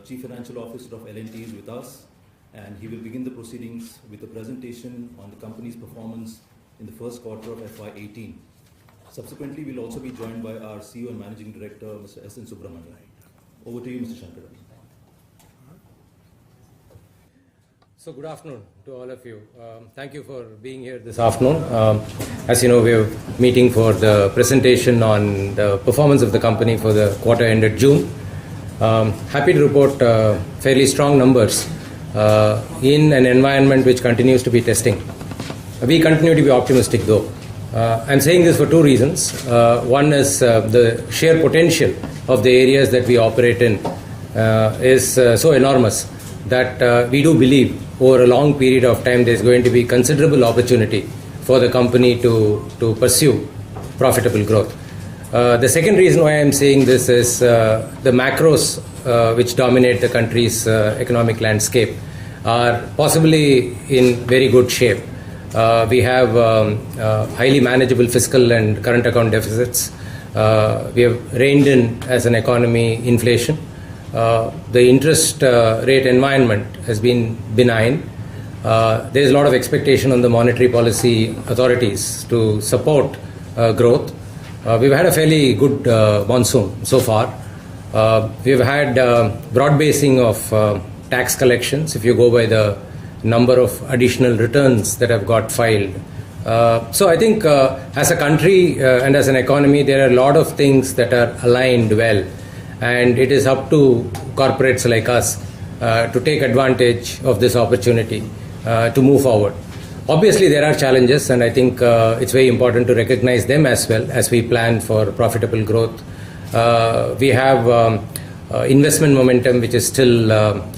Chief Financial Officer of L&T is with us, and he will begin the proceedings with a presentation on the company's performance in the first quarter of FY18. Subsequently, we'll also be joined by our CEO and Managing Director, Mr. S. N. Subramanian. Over to you, Mr. Shankar. So good afternoon to all of you. Thank you for being here this afternoon. As you know, we are meeting for the presentation on the performance of the company for the quarter ended June. Happy to report fairly strong numbers in an environment which continues to be testing. We continue to be optimistic though. I'm saying this for two reasons. One is the sheer potential of the areas that we operate in is so enormous that we do believe over a long period of time there's going to be considerable opportunity for the company to pursue profitable growth. The second reason why I'm saying this is the macros which dominate the country's economic landscape are possibly in very good shape. We have highly manageable fiscal and current account deficits. We have reined in as an economy inflation. The interest rate environment has been benign. There is a lot of expectation on the monetary policy authorities to support growth. We've had a fairly good monsoon so far. We've had broad basing of tax collections if you go by the number of additional returns that have got filed. So I think as a country and as an economy, there are a lot of things that are aligned well, and it is up to corporates like us to take advantage of this opportunity to move forward. Obviously, there are challenges, and I think it's very important to recognize them as well as we plan for profitable growth. We have investment momentum which is still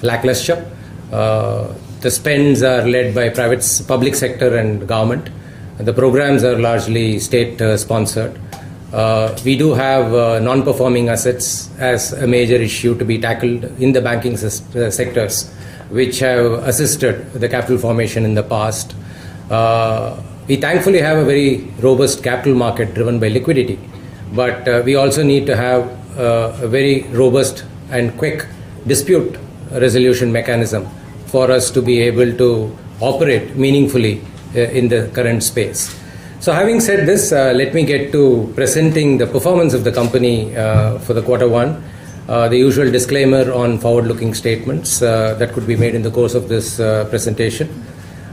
lackluster. The spends are led by public sector and government. The programs are largely state-sponsored. We do have non-performing assets as a major issue to be tackled in the banking sectors, which have assisted the capital formation in the past. We thankfully have a very robust capital market driven by liquidity, but we also need to have a very robust and quick dispute resolution mechanism for us to be able to operate meaningfully in the current space. So having said this, let me get to presenting the performance of the company for the quarter one. The usual disclaimer on forward-looking statements that could be made in the course of this presentation.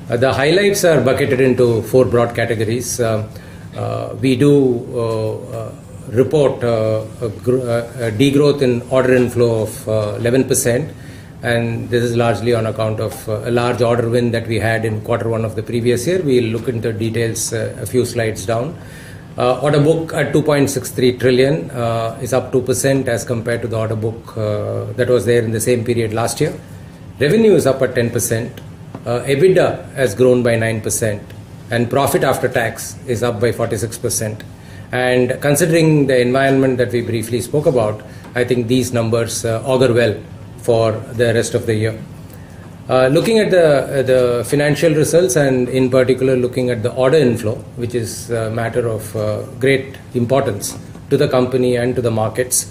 The highlights are bucketed into four broad categories. We do report a degrowth in order inflow of 11%, and this is largely on account of a large order win that we had in quarter one of the previous year. We'll look into details a few slides down. Order book at 2.63 trillion is up 2% as compared to the order book that was there in the same period last year. Revenue is up at 10%. EBITDA has grown by 9%, and profit after tax is up by 46%. And considering the environment that we briefly spoke about, I think these numbers augur well for the rest of the year. Looking at the financial results, and in particular looking at the order inflow, which is a matter of great importance to the company and to the markets,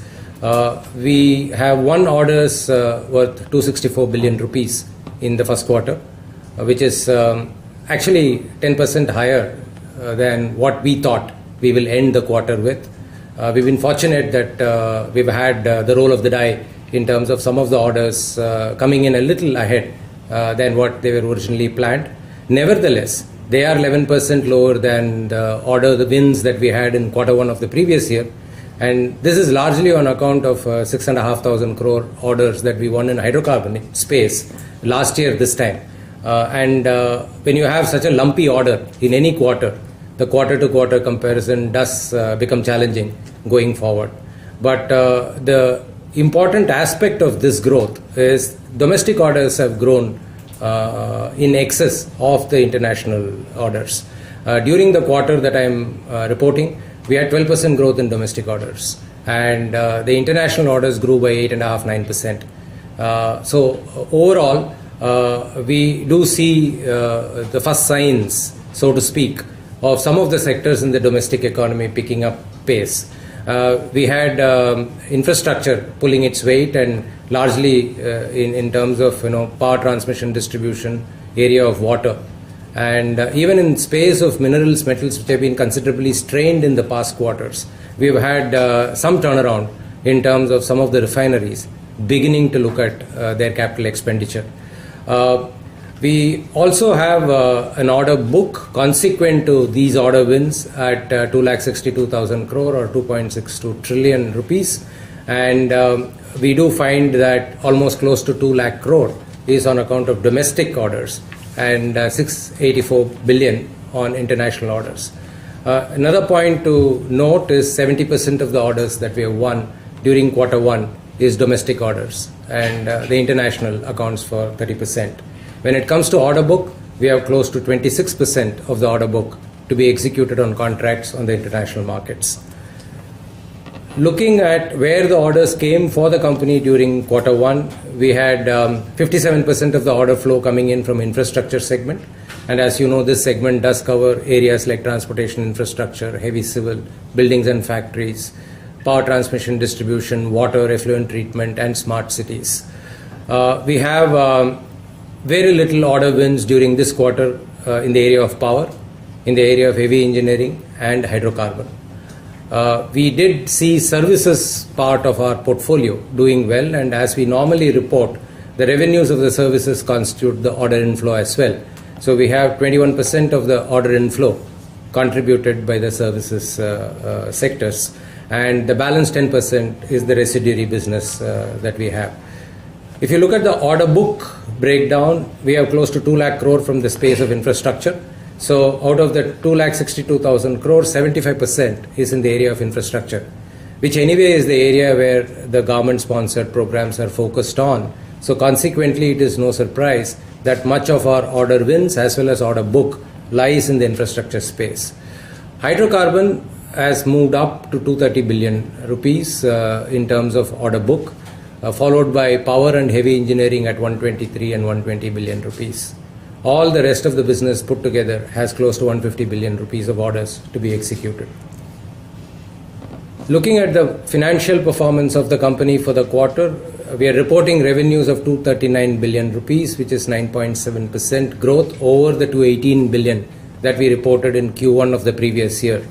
we have won orders worth 264 billion rupees in the first quarter, which is actually 10% higher than what we thought we will end the quarter with. We've been fortunate that we've had the roll of the die in terms of some of the orders coming in a little ahead than what they were originally planned. Nevertheless, they are 11% lower than the wins that we had in quarter one of the previous year. And this is largely on account of 6,500 crore orders that we won in hydrocarbon space last year this time. And when you have such a lumpy order in any quarter, the quarter-to-quarter comparison does become challenging going forward. But the important aspect of this growth is domestic orders have grown in excess of the international orders. During the quarter that I'm reporting, we had 12% growth in domestic orders, and the international orders grew by 8.5-9%. So overall, we do see the first signs, so to speak, of some of the sectors in the domestic economy picking up pace. We had infrastructure pulling its weight, and largely in terms of power transmission distribution, area of water, and even in space of minerals, metals, which have been considerably strained in the past quarters. We've had some turnaround in terms of some of the refineries beginning to look at their capital expenditure. We also have an order book consequent to these order wins at 2,62,000 crore or 2.62 trillion rupees, and we do find that almost close to 2 lakh crore is on account of domestic orders and 684 billion on international orders. Another point to note is 70% of the orders that we have won during Q1 is domestic orders, and the international accounts for 30%. When it comes to order book, we have close to 26% of the order book to be executed on contracts on the international markets. Looking at where the orders came for the company during Q1, we had 57% of the order flow coming in from infrastructure segment. And as you know, this segment does cover areas like transportation infrastructure, heavy civil, buildings and factories, power transmission distribution, water, effluent treatment, and smart cities. We have very little order wins during this quarter in the area of power, in the area of heavy engineering, and hydrocarbon. We did see services part of our portfolio doing well, and as we normally report, the revenues of the services constitute the order inflow as well. So we have 21% of the order inflow contributed by the services sectors, and the balance 10% is the residuary business that we have. If you look at the order book breakdown, we have close to 2 lakh crore from the space of infrastructure. So out of the 2,62,000 crore, 75% is in the area of infrastructure, which anyway is the area where the government-sponsored programs are focused on. So consequently, it is no surprise that much of our order wins as well as order book lies in the infrastructure space. Hydrocarbon has moved up to 230 billion rupees in terms of order book, followed by power and heavy engineering at 123 and 120 billion rupees. All the rest of the business put together has close to 150 billion rupees of orders to be executed. Looking at the financial performance of the company for the quarter, we are reporting revenues of 239 billion rupees, which is 9.7% growth over the 218 billion that we reported in Q1 of the previous year.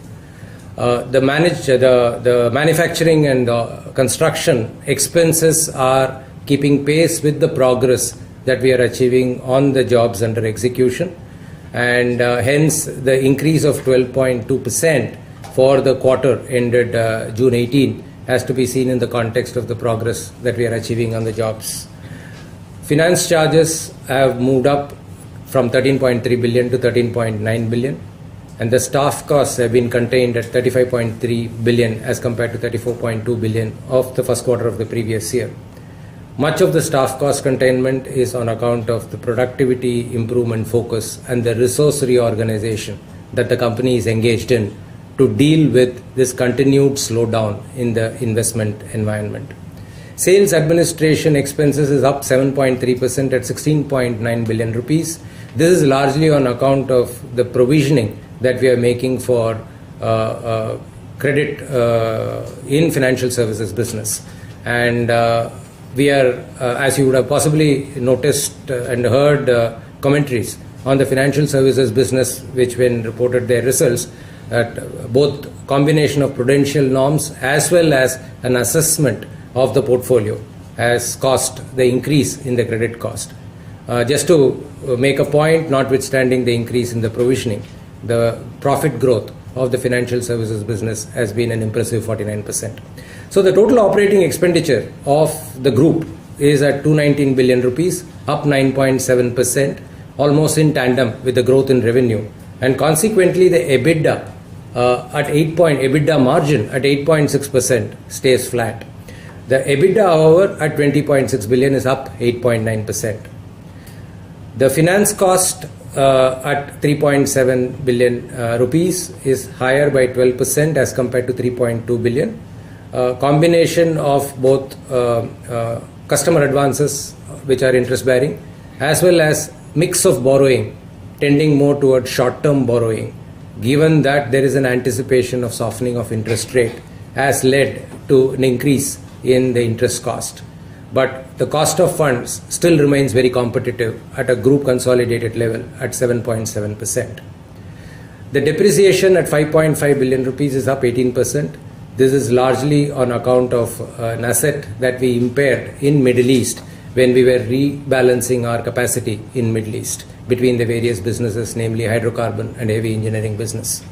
The manufacturing and construction expenses are keeping pace with the progress that we are achieving on the jobs under execution, and hence the increase of 12.2% for the quarter ended June 18 has to be seen in the context of the progress that we are achieving on the jobs. Finance charges have moved up from 13.3 billion to 13.9 billion, and the staff costs have been contained at 35.3 billion as compared to 34.2 billion of the first quarter of the previous year. Much of the staff cost containment is on account of the productivity improvement focus and the resource reorganization that the company is engaged in to deal with this continued slowdown in the investment environment. Sales administration expenses is up 7.3% at 16.9 billion rupees. This is largely on account of the provisioning that we are making for credit in financial services business. And we are, as you would have possibly noticed and heard commentaries on the financial services business, which when reported their results, that both combination of prudential norms as well as an assessment of the portfolio has caused the increase in the credit cost. Just to make a point, notwithstanding the increase in the provisioning, the profit growth of the financial services business has been an impressive 49%. So the total operating expenditure of the group is at 219 billion rupees, up 9.7%, almost in tandem with the growth in revenue. And consequently, the EBITDA EBITDA margin at 8.6% stays flat. The EBITDA, however, at 20.6 billion is up 8.9%. The finance cost at 3.7 billion rupees is higher by 12% as compared to 3.2 billion. Combination of both customer advances, which are interest bearing, as well as mix of borrowing tending more towards short-term borrowing, given that there is an anticipation of softening of interest rate, has led to an increase in the interest cost. but the cost of funds still remains very competitive at a group consolidated level at 7.7%. The depreciation at 5.5 billion rupees is up 18%. This is largely on account of an asset that we impaired in Middle East when we were rebalancing our capacity in Middle East between the various businesses, namely hydrocarbon and heavy engineering business.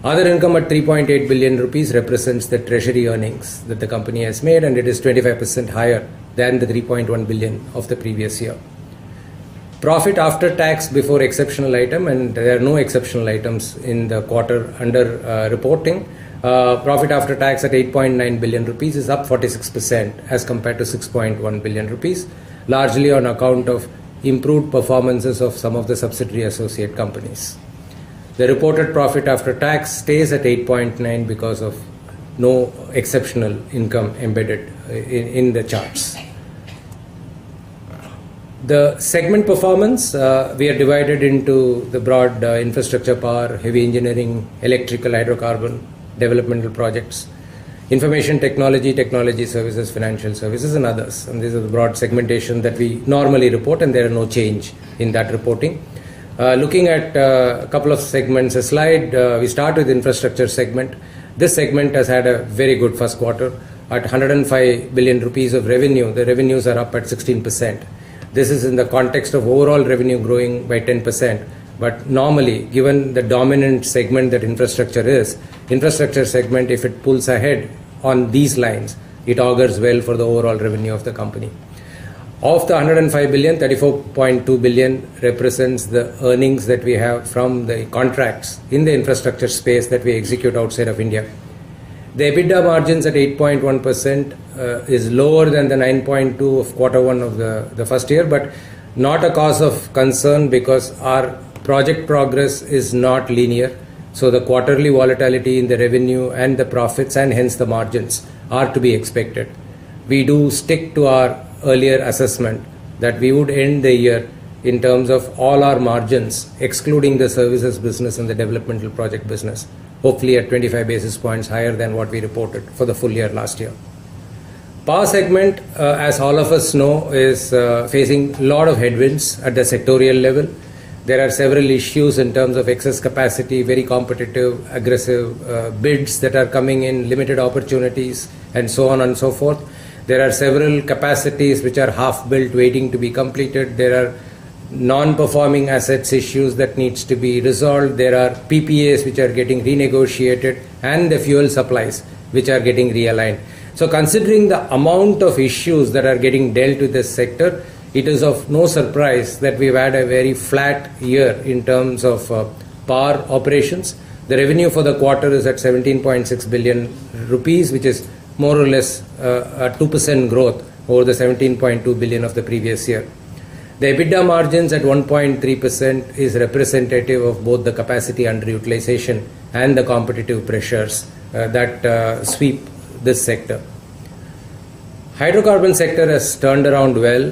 Other income at 3.8 billion rupees represents the treasury earnings that the company has made, and it is 25% higher than the 3.1 billion of the previous year. Profit after tax before exceptional item, and there are no exceptional items in the quarter under reporting. Profit after tax at 8.9 billion rupees is up 46% as compared to 6.1 billion rupees, largely on account of improved performances of some of the subsidiary associate companies. The reported profit after tax stays at 8.9 because of no exceptional income embedded in the charts. The segment performance, we are divided into the broad infrastructure, power, heavy engineering, electrical, hydrocarbon, developmental projects, information technology, technology services, financial services, and others. And these are the broad segmentation that we normally report, and there are no change in that reporting. Looking at a couple of segments, a slide, we start with infrastructure segment. This segment has had a very good first quarter. At 105 billion rupees of revenue, the revenues are up at 16%. This is in the context of overall revenue growing by 10%. But normally, given the dominant segment that infrastructure is, infrastructure segment, if it pulls ahead on these lines, it augurs well for the overall revenue of the company. Of the 105 billion, 34.2 billion represents the earnings that we have from the contracts in the infrastructure space that we execute outside of India. The EBITDA margins at 8.1% is lower than the 9.2% of quarter one of the first year, but not a cause of concern because our project progress is not linear. So the quarterly volatility in the revenue and the profits, and hence the margins, are to be expected. We do stick to our earlier assessment that we would end the year in terms of all our margins, excluding the services business and the developmental project business, hopefully at 25 basis points higher than what we reported for the full year last year. Power segment, as all of us know, is facing a lot of headwinds at the sectorial level. There are several issues in terms of excess capacity, very competitive, aggressive bids that are coming in, limited opportunities, and so on and so forth. There are several capacities which are half-built, waiting to be completed. There are non-performing assets issues that needs to be resolved. There are PPAs which are getting renegotiated, and the fuel supplies which are getting realigned. So considering the amount of issues that are getting dealt with this sector, it is of no surprise that we've had a very flat year in terms of power operations. The revenue for the quarter is at 17.6 billion rupees, which is more or less a 2% growth over the 17.2 billion of the previous year. The EBITDA margins at 1.3% is representative of both the capacity underutilization and the competitive pressures that sweep this sector. Hydrocarbon sector has turned around well.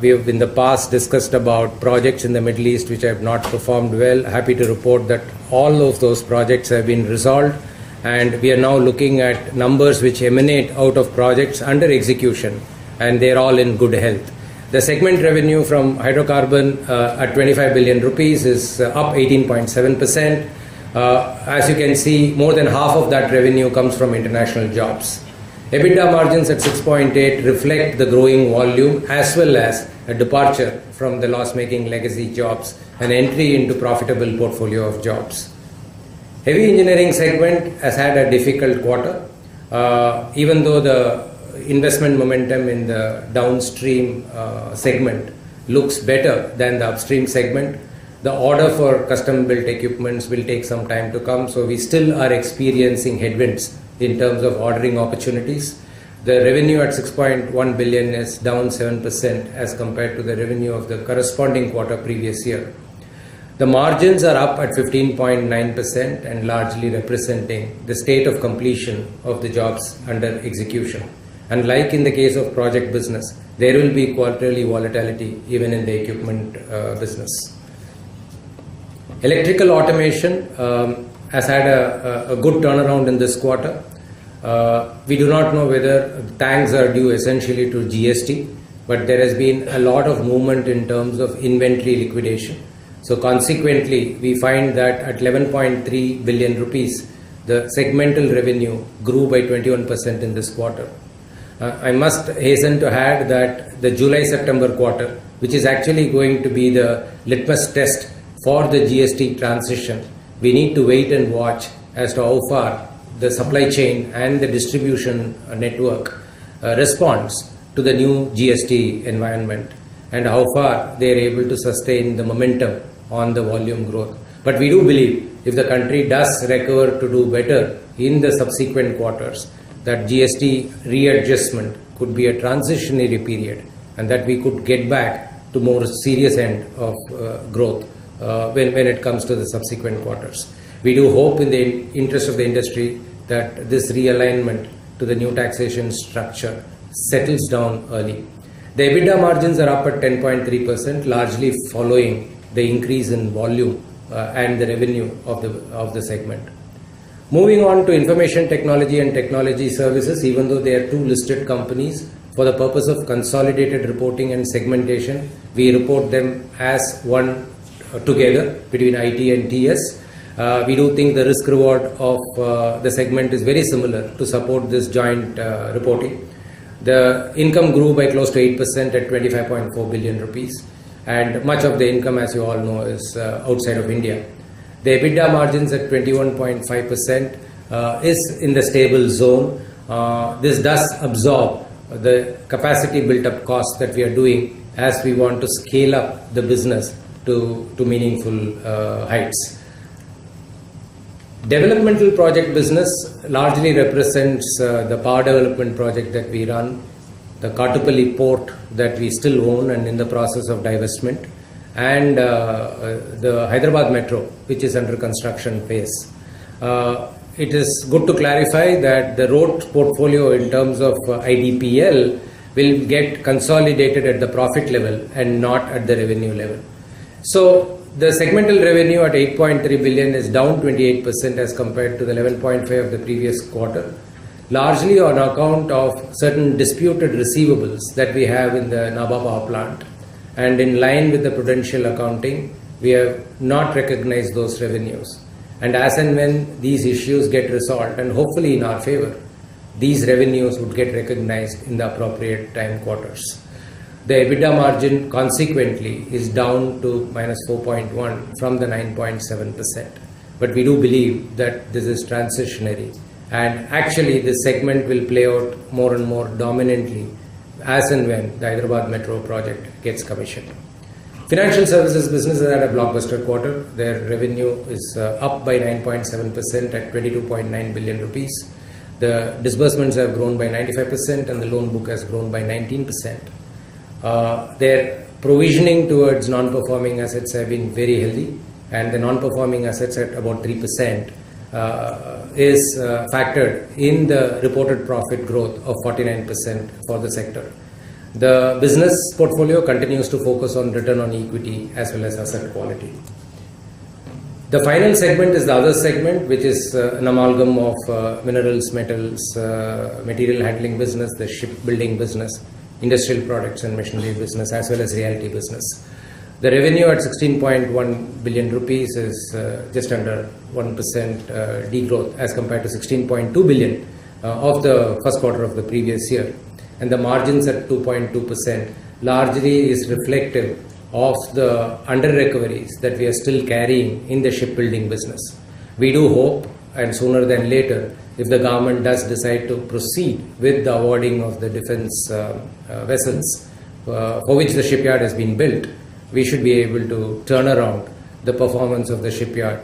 We have in the past discussed about projects in the Middle East which have not performed well. Happy to report that all of those projects have been resolved, and we are now looking at numbers which emanate out of projects under execution, and they're all in good health. The segment revenue from hydrocarbon at 25 billion rupees is up 18.7%. As you can see, more than half of that revenue comes from international jobs. EBITDA margins at 6.8 reflect the growing volume as well as a departure from the loss-making legacy jobs and entry into profitable portfolio of jobs. Heavy engineering segment has had a difficult quarter. Even though the investment momentum in the downstream segment looks better than the upstream segment, the order for custom-built equipments will take some time to come, so we still are experiencing headwinds in terms of ordering opportunities. The revenue at 6.1 billion is down 7% as compared to the revenue of the corresponding quarter previous year. The margins are up at 15.9% and largely representing the state of completion of the jobs under execution. And like in the case of project business, there will be quarterly volatility even in the equipment business. Electrical automation has had a good turnaround in this quarter. We do not know whether thanks are due essentially to GST, but there has been a lot of movement in terms of inventory liquidation. So consequently, we find that at 11.3 billion rupees, the segmental revenue grew by 21% in this quarter. I must hasten to add that the July-September quarter, which is actually going to be the litmus test for the GST transition, we need to wait and watch as to how far the supply chain and the distribution network responds to the new GST environment and how far they are able to sustain the momentum on the volume growth. But we do believe if the country does recover to do better in the subsequent quarters, that GST readjustment could be a transitionary period and that we could get back to more serious end of growth when it comes to the subsequent quarters. We do hope in the interest of the industry that this realignment to the new taxation structure settles down early. The EBITDA margins are up at 10.3%, largely following the increase in volume and the revenue of the segment. Moving on to information technology and technology services, even though they are two listed companies, for the purpose of consolidated reporting and segmentation, we report them as one together between IT and TS. We do think the risk reward of the segment is very similar to support this joint reporting. The income grew by close to 8% at 25.4 billion rupees, and much of the income, as you all know, is outside of India. The EBITDA margins at 21.5% is in the stable zone. This does absorb the capacity built up costs that we are doing as we want to scale up the business to meaningful heights. Developmental project business largely represents the power development project that we run, the Katupalli port that we still own and in the process of divestment, and the Hyderabad Metro, which is under construction phase. It is good to clarify that the road portfolio in terms of IDPL will get consolidated at the profit level and not at the revenue level. So the segmental revenue at 8.3 billion is down 28% as compared to the 11.5 of the previous quarter, largely on account of certain disputed receivables that we have in the Nabha power plant. And in line with the prudential accounting, we have not recognized those revenues. And as and when these issues get resolved, and hopefully in our favor, these revenues would get recognized in the appropriate time quarters. The EBITDA margin consequently is down to -4.1 from the 9.7%. But we do believe that this is transitionary, and actually this segment will play out more and more dominantly as and when the Hyderabad Metro project gets commissioned. Financial services business has had a blockbuster quarter. Their revenue is up by 9.7% at 22.9 billion rupees. The disbursements have grown by 95% and the loan book has grown by 19%. Their provisioning towards non-performing assets have been very healthy, and the non-performing assets at about 3% is factored in the reported profit growth of 49% for the sector. The business portfolio continues to focus on return on equity as well as asset quality. The final segment is the other segment, which is an amalgam of minerals, metals, material handling business, the shipbuilding business, industrial products and machinery business, as well as realty business. The revenue at 16.1 billion rupees is just under 1% degrowth as compared to 16.2 billion of the first quarter of the previous year. And the margins at 2.2% largely is reflective of the under recoveries that we are still carrying in the shipbuilding business. We do hope, and sooner than later, if the government does decide to proceed with the awarding of the defense vessels for which the shipyard has been built, we should be able to turn around the performance of the shipyard,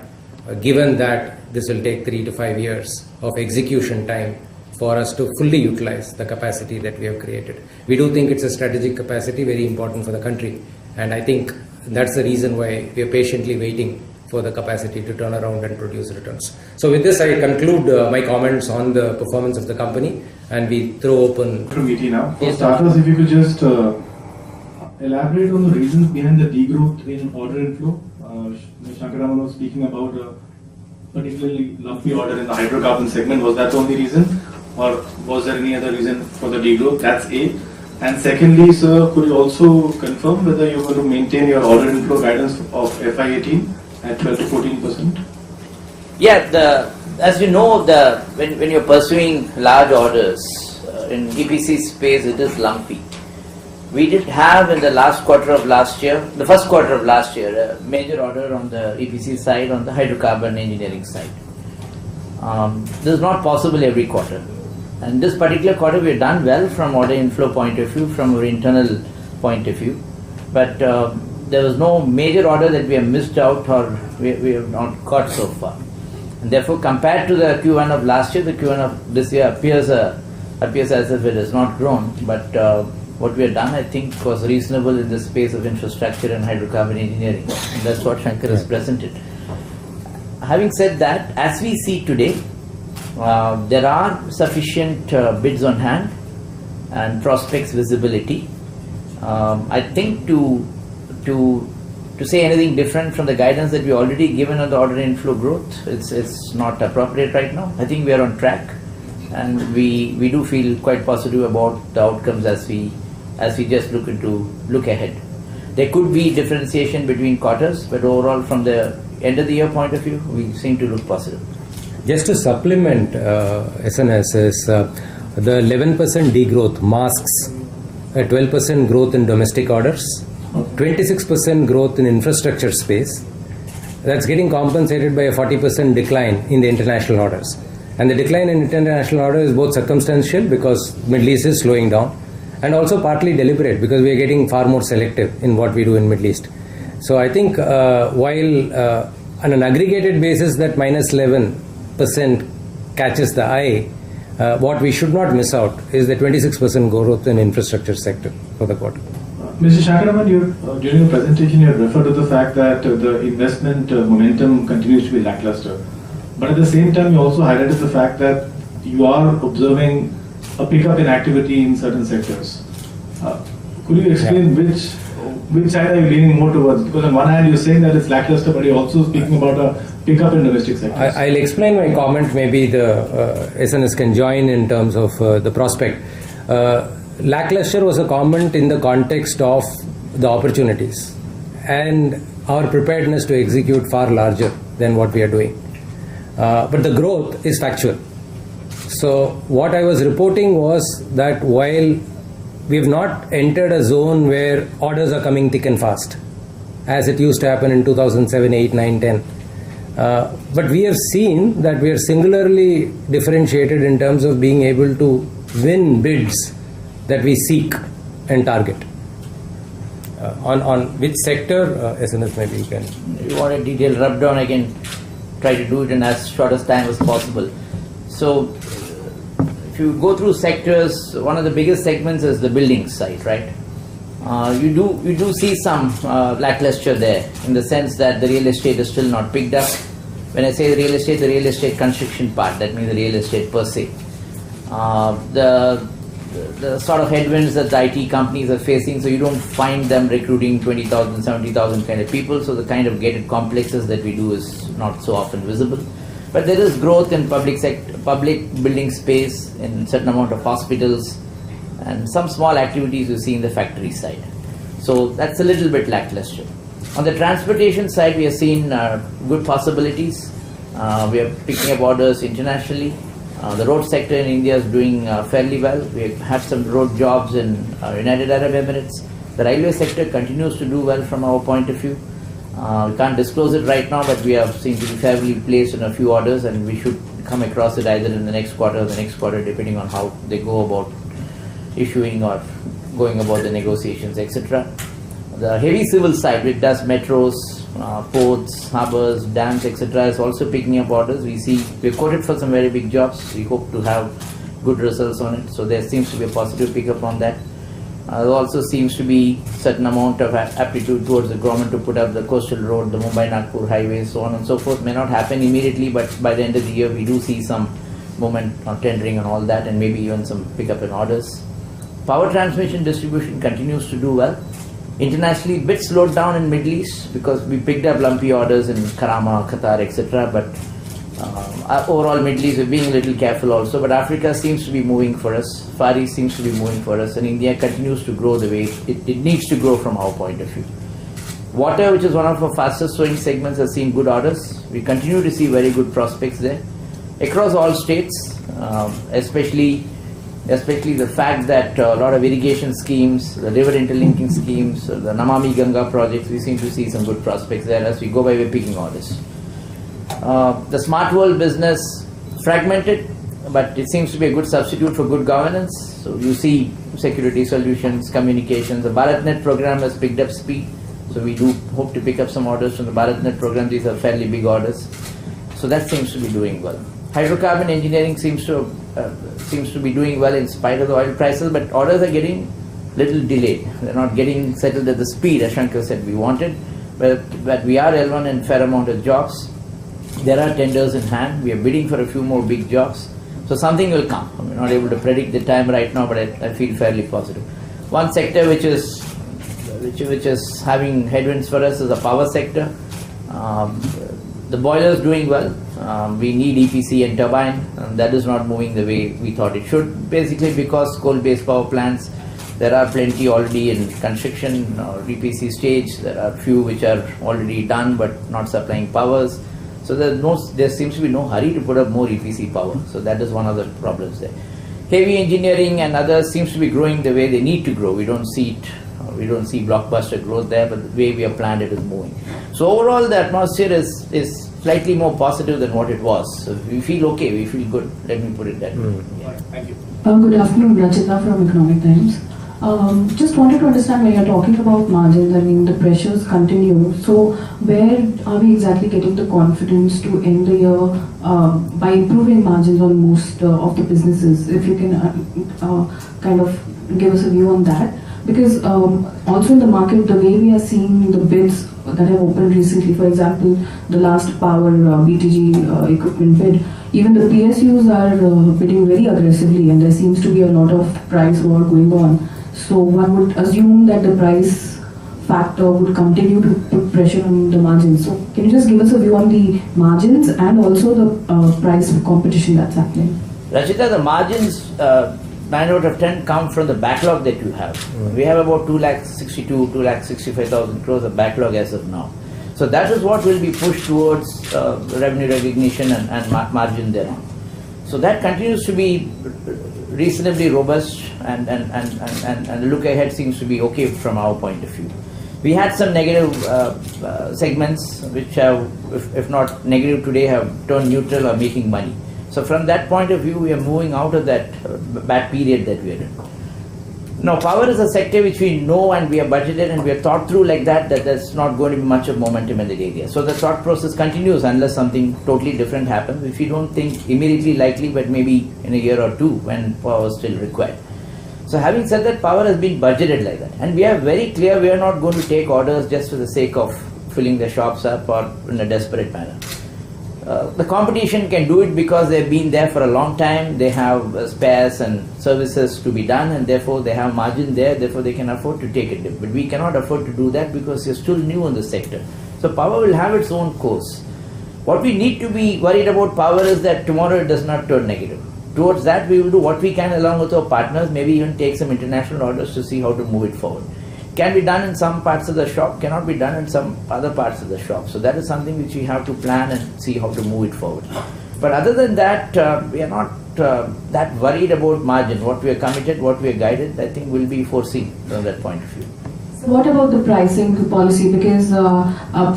given that this will take 3 to 5 years of execution time for us to fully utilize the capacity that we have created. We do think it's a strategic capacity, very important for the country, and I think that's the reason why we are patiently waiting for the capacity to turn around and produce returns. So with this, I conclude my comments on the performance of the company, and we throw open... From ET now. For starters, if you could just elaborate on the reasons behind the degrowth in order inflow. Shankaraman was speaking about a particularly lumpy order in the hydrocarbon segment. Was that the only reason? or was there any other reason for the degrowth? That's A. And secondly, sir, could you also confirm whether you're going to maintain your order inflow guidance of FY18 at 12 to 14%? Yeah, as you know, when you're pursuing large orders in EPC space, it is lumpy. We did have in the last quarter of last year, the first quarter of last year, a major order on the EPC side, on the hydrocarbon engineering side. This is not possible every quarter. And this particular quarter we have done well from order inflow point of view, from our internal point of view. But there was no major order that we have missed out or we have not got so far. And therefore, compared to the Q1 of last year, the Q1 of this year appears as if it has not grown. But what we have done, I think, was reasonable in the space of infrastructure and hydrocarbon engineering. And that's what Shankar has presented. Having said that, as we see today, there are sufficient bids on hand and prospects visibility. I think to say anything different from the guidance that we already given on the order inflow growth, it's not appropriate right now. I think we are on track, and we do feel quite positive about the outcomes as we just look ahead. There could be differentiation between quarters, but overall from the end of the year point of view, we seem to look positive. Just to supplement SNS, is the 11% degrowth masks a 12% growth in domestic orders, 26% growth in infrastructure space. That's getting compensated by a 40% decline in the international orders. And the decline in international orders is both circumstantial because Middle East is slowing down, and also partly deliberate because we are getting far more selective in what we do in Middle East. So I think while on an aggregated basis that minus 11% catches the eye, what we should not miss out is the 26% growth in infrastructure sector for the quarter. Mr. Shankaraman, during your presentation you had referred to the fact that the investment momentum continues to be lackluster. But at the same time you also highlighted the fact that you are observing a pickup in activity in certain sectors. Could you explain which side are you leaning more towards? Because on one hand you're saying that it's lackluster, but you're also speaking about a pickup in domestic sectors. I'll explain my comment. Maybe the SNS can join in terms of the prospect. Lackluster was a comment in the context of the opportunities and our preparedness to execute far larger than what we are doing. But the growth is factual. So what I was reporting was that while we have not entered a zone where orders are coming thick and fast, as it used to happen in 2007, 8, 9, 10. But we have seen that we are singularly differentiated in terms of being able to win bids that we seek and target. On which sector, SNS, maybe you can. If you want a detailed rub-down, I can try to do it in as short as time as possible. So, if you go through sectors, one of the biggest segments is the building side, right? You do see some lackluster there, in the sense that the real estate is still not picked up. When I say the real estate construction part, that means the real estate per se. The sort of headwinds that the IT companies are facing, so you don't find them recruiting 20,000, 70,000 kind of people, so the kind of gated complexes that we do is not so often visible. But there is growth in public building space, in certain amount of hospitals, and some small activities you see in the factory side. So that's a little bit lackluster. On the transportation side, we have seen good possibilities. We are picking up orders internationally. The road sector in India is doing fairly well. We have some road jobs in United Arab Emirates. The railway sector continues to do well from our point of view. We can't disclose it right now, but we have seem to be fairly placed in a few orders, and we should come across it either in the next quarter or the next quarter, depending on how they go about issuing or going about the negotiations, etc. The heavy civil side, which does metros, ports, harbours, dams, etc., is also picking up orders. We've quoted for some very big jobs. We hope to have good results on it. So there seems to be a positive pickup on that. There also seems to be certain amount of aptitude towards the government to put up the coastal road, the Mumbai-Nagpur highway, so on and so forth. May not happen immediately, but by the end of the year we do see some movement on tendering and all that, and maybe even some pickup in orders. Power transmission distribution continues to do well. Internationally, bit slowed down in Middle East because we picked up lumpy orders in Karama, Qatar, etc. But Overall, Middle East, we're being a little careful also, but Africa seems to be moving for us. Far East seems to be moving for us, and India continues to grow the way it needs to grow from our point of view. Water, which is one of our fastest growing segments, has seen good orders. We continue to see very good prospects there. Across all states, especially the fact that a lot of irrigation schemes, the river interlinking schemes, the Namami Ganga projects, we seem to see some good prospects there. As we go by, we're picking orders. The smart world business, fragmented, but it seems to be a good substitute for good governance. So you see security solutions, communications. The BharatNet program has picked up speed. So we do hope to pick up some orders from the BharatNet program. These are fairly big orders. So that seems to be doing well. Hydrocarbon engineering seems to be doing well in spite of the oil prices, but orders are getting little delayed. They're not getting settled at the speed, as Shankar said, we wanted. But we are L1 in fair amount of jobs. There are tenders in hand. We are bidding for a few more big jobs. So something will come. I'm not able to predict the time right now, but I feel fairly positive. One sector which is having headwinds for us is the power sector. The boiler is doing well. We need EPC and turbine, and that is not moving the way we thought it should. Basically because coal-based power plants, there are plenty already in construction or EPC stage. There are few which are already done but not supplying powers. So there seems to be no hurry to put up more EPC power. So that is one of the problems there. Heavy engineering and others seems to be growing the way they need to grow. We don't see blockbuster growth there, but the way we have planned it is moving. So overall, the atmosphere is slightly more positive than what it was. So we feel okay, we feel good. Let me put it that way. Yeah. Thank you. Good afternoon, Rachita from Economic Times. Just wanted to understand, when you're talking about margins, I mean the pressures continue. So where are we exactly getting the confidence to end the year by improving margins on most of the businesses? If you can kind of give us a view on that. Because also in the market, the way we are seeing the bids that have opened recently, for example, the last power BTG equipment bid, even the PSUs are bidding very aggressively, and there seems to be a lot of price war going on. So one would assume that the price factor would continue to put pressure on the margins. So can you just give us a view on the margins and also the price competition that's happening? Rachita, the margins 9 out of 10 come from the backlog that you have. We have about 2,65,000 crores of backlog as of now. So that is what will be pushed towards revenue recognition and margin thereon. So that continues to be reasonably robust, and look ahead seems to be okay from our point of view. We had some negative segments which have, if not negative today, have turned neutral or making money. So from that point of view, we are moving out of that bad period that we are in. Now, power is a sector which we know and we are budgeted and we are thought through like that there's not going to be much of momentum in that area. So the thought process continues unless something totally different happens, which we don't think immediately likely, but maybe in a year or two when power is still required. So having said that, power has been budgeted like that. And we are very clear we are not going to take orders just for the sake of filling the shops up or in a desperate manner. The competition can do it because they've been there for a long time, they have spares and services to be done, and therefore they have margin there, therefore they can afford to take it. But we cannot afford to do that because you're still new in the sector. So power will have its own course. What we need to be worried about power is that tomorrow it does not turn negative. Towards that we will do what we can along with our partners, maybe even take some international orders to see how to move it forward. Can be done in some parts of the shop, cannot be done in some other parts of the shop. So that is something which we have to plan and see how to move it forward. But other than that, we are not that worried about margin. What we are committed, what we are guided, I think will be foreseen from that point of view. So what about the pricing policy? Because,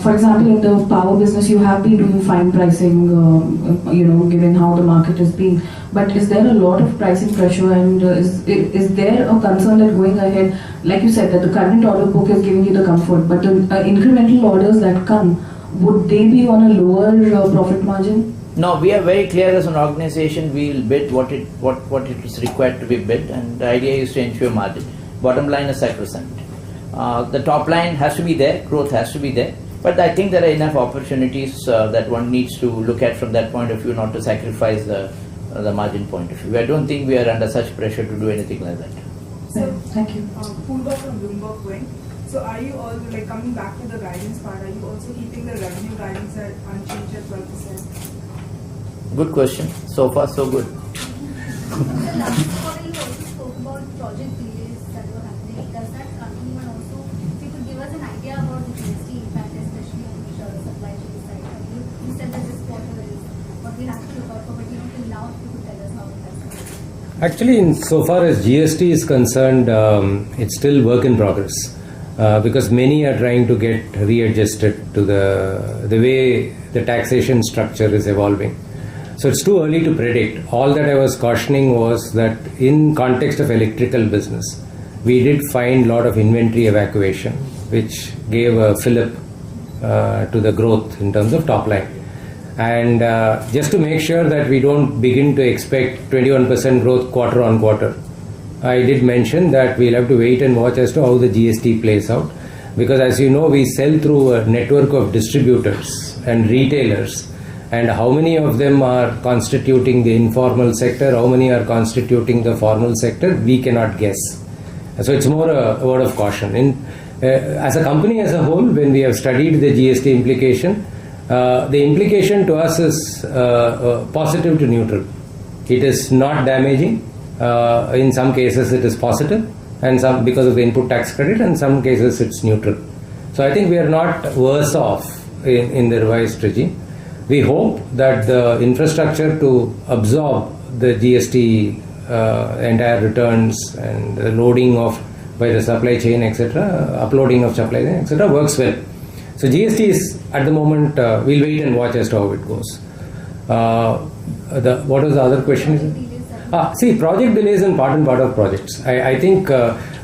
for example, in the power business, you have been doing fine pricing, given how the market has been. But is there a lot of pricing pressure, and is there a concern that going ahead, like you said, that the current order book is giving you the comfort, but the incremental orders that come, would they be on a lower profit margin? No, we are very clear as an organization. We will bid what it is required to be bid, and the idea is to ensure margin. Bottom line is sacrosanct. The top line has to be there, growth has to be there, but I think there are enough opportunities that one needs to look at from that point of view, not to sacrifice the margin point of view. I don't think we are under such pressure to do anything like that. So, thank you. Toubro from Bloomberg going. So are you all, coming back to the guidance part, are you also keeping the revenue guidance at unchanged at 12%? Good question. So far, so good. Last quarter you also spoke about project delays that were happening. Does that continue? And also, if you could give us an idea about the GST impact, especially on the supply chain side. You said that this quarter is what we have to look out for, but till now, if you could tell us how it has gone. Actually, so far as GST is concerned, it's still work in progress. Because many are trying to get readjusted to the way the taxation structure is evolving. So it's too early to predict. All that I was cautioning was that in context of electrical business, we did find a lot of inventory evacuation, which gave a fillip to the growth in terms of top line. And just to make sure that we don't begin to expect 21% growth quarter on quarter, I did mention that we'll have to wait and watch as to how the GST plays out, because as you know, we sell through a network of distributors and retailers, and how many of them are constituting the informal sector, how many are constituting the formal sector, we cannot guess. So it's more a word of caution. As a company as a whole, when we have studied the GST implication, the implication to us is positive to neutral. It is not damaging. In some cases it is positive, and some because of the input tax credit, and some cases it's neutral. So I think we are not worse off in the revised regime. We hope that the infrastructure to absorb the GST entire returns and the loading of by the supply chain, etc., uploading of supply chain, etc., works well. So GST is at the moment, we'll wait and watch as to how it goes. What was the other question? See, project delays and part of projects. I think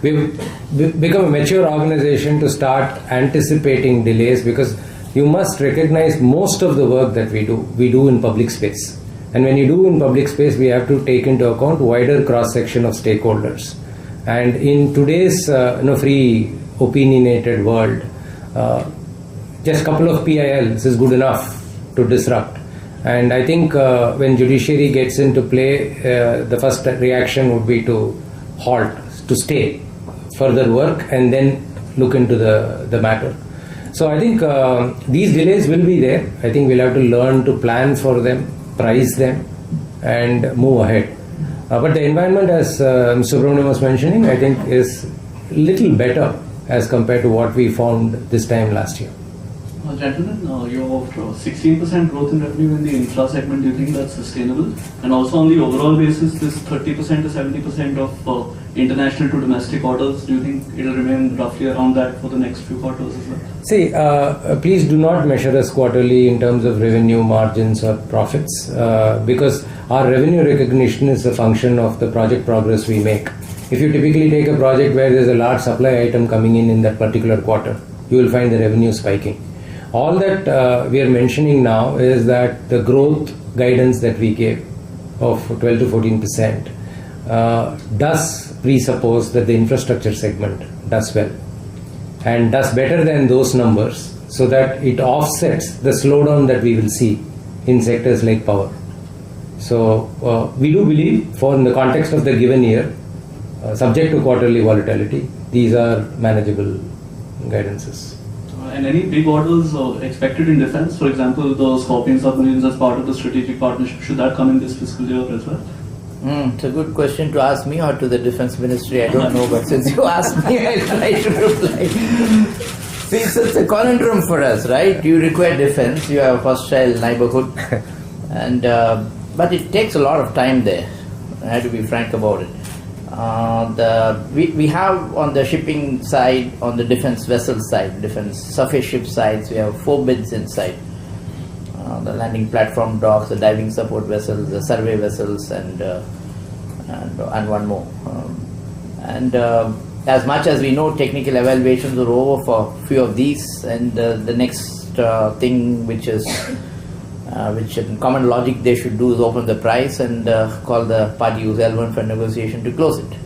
we've become a mature organization to start anticipating delays, because you must recognize most of the work that we do in public space. And when you do in public space, we have to take into account wider cross-section of stakeholders. And in today's free opinionated world, just a couple of PILs is good enough to disrupt. And I think when judiciary gets into play, the first reaction would be to halt, to stay further work and then look into the matter. So I think these delays will be there. I think we'll have to learn to plan for them, price them, and move ahead. But the environment, as Mr. Subramanian was mentioning, I think is a little better as compared to what we found this time last year. Gentlemen, your 16% growth in revenue in the infra segment, do you think that's sustainable? And also on the overall basis, this 30% to 70% of international to domestic orders, do you think it will remain roughly around that for the next few quarters as well? See, please do not measure us quarterly in terms of revenue margins or profits, because our revenue recognition is a function of the project progress we make. If you typically take a project where there's a large supply item coming in that particular quarter, you will find the revenue spiking. All that we are mentioning now is that the growth guidance that we gave of 12 to 14% does presuppose that the infrastructure segment does well and does better than those numbers, so that it offsets the slowdown that we will see in sectors like power. So we do believe, in the context of the given year, subject to quarterly volatility, these are manageable guidances. And any big orders expected in defense? For example, the Scorpion submarines as part of the strategic partnership, should that come in this fiscal year as well? It's a good question to ask me or to the Defense Ministry, I don't know, but since you asked me, I'll try to reply. See, it's a conundrum for us, right? You require defense, you have a hostile neighborhood, and but it takes a lot of time there. I have to be frank about it. We have on the shipping side, on the defense vessel side, defense surface ship sides, we have 4 bids inside. The landing platform docks, the diving support vessels, the survey vessels, and one more. As much as we know, technical evaluations are over for a few of these, and the next thing which in common logic they should do is open the price and call the party who's L1 for negotiation to close it.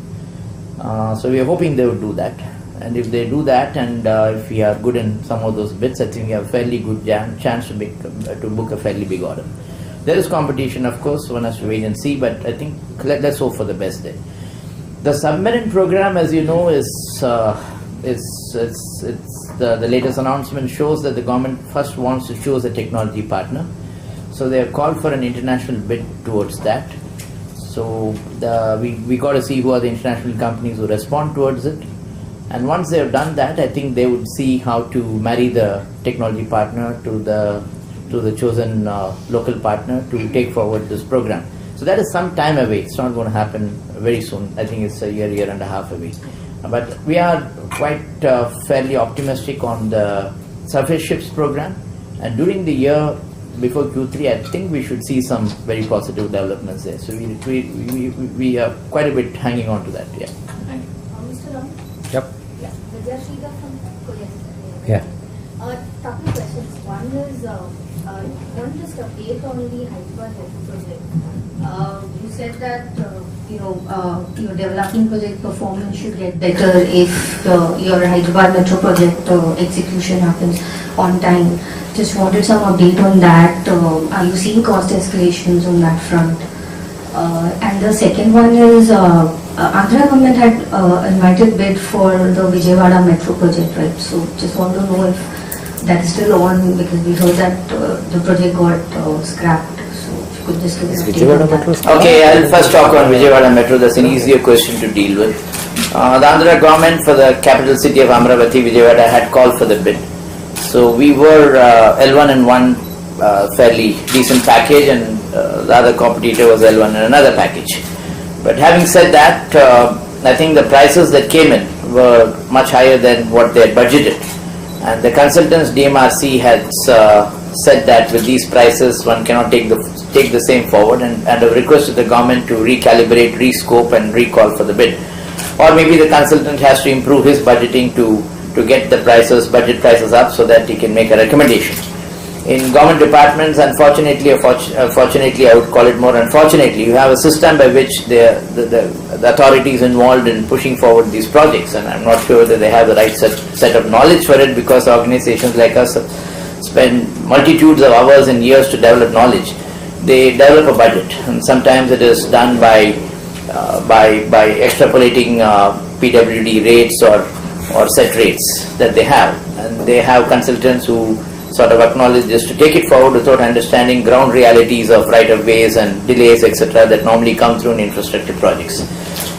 So we are hoping they would do that. And if they do that, and if we are good in some of those bids, I think we have a fairly good chance to book a fairly big order. There is competition, of course, one has to wait and see, but I think let's hope for the best there. The submarine program, as you know, the latest announcement shows that the government first wants to choose a technology partner. So they have called for an international bid towards that. So we got to see who are the international companies who respond towards it. And once they have done that, I think they would see how to marry the technology partner to the chosen local partner to take forward this program. So that is some time away. It's not going to happen very soon. I think it's a year and a half away. But we are quite fairly optimistic on the surface ships program. And during the year before Q3, I think we should see some very positive developments there. So we are quite a bit hanging on to that. Yeah. Mr. Ram? Yep. Yeah. Vidya Sridhar from Korea. Yeah. Couple of questions. One is, one just update on the Hyderabad project. You said that your development project performance should get better if your Hyderabad Metro project execution happens on time. Just wanted some update on that. Are you seeing cost escalations on that front? And the second one is, Andhra government had invited bid for the Vijayawada Metro project, right? So just want to know if that is still on, because we heard that the project got scrapped. So if you could just give an update on that. Okay, I'll first talk on Vijayawada Metro. That's an easier question to deal with. The Andhra government for the capital city of Amravati, Vijayawada, had called for the bid. So we were L1 in one fairly decent package, and the other competitor was L1 in another package. But having said that, I think the prices that came in were much higher than what they had budgeted. And the consultants, DMRC, had said that with these prices one cannot take the same forward, and have requested the government to recalibrate, rescope and recall for the bid. Or maybe the consultant has to improve his budgeting to get the budget prices up, so that he can make a recommendation. In government departments, unfortunately or fortunately, I would call it more unfortunately, you have a system by which the authorities involved in pushing forward these projects, and I'm not sure that they have the right set of knowledge for it, because organizations like us spend multitudes of hours and years to develop knowledge. They develop a budget, and sometimes it is done by extrapolating PWD rates or set rates that they have, and they have consultants who sort of acknowledge this to take it forward without understanding ground realities of right-of-ways and delays, etc., that normally come through in infrastructure projects.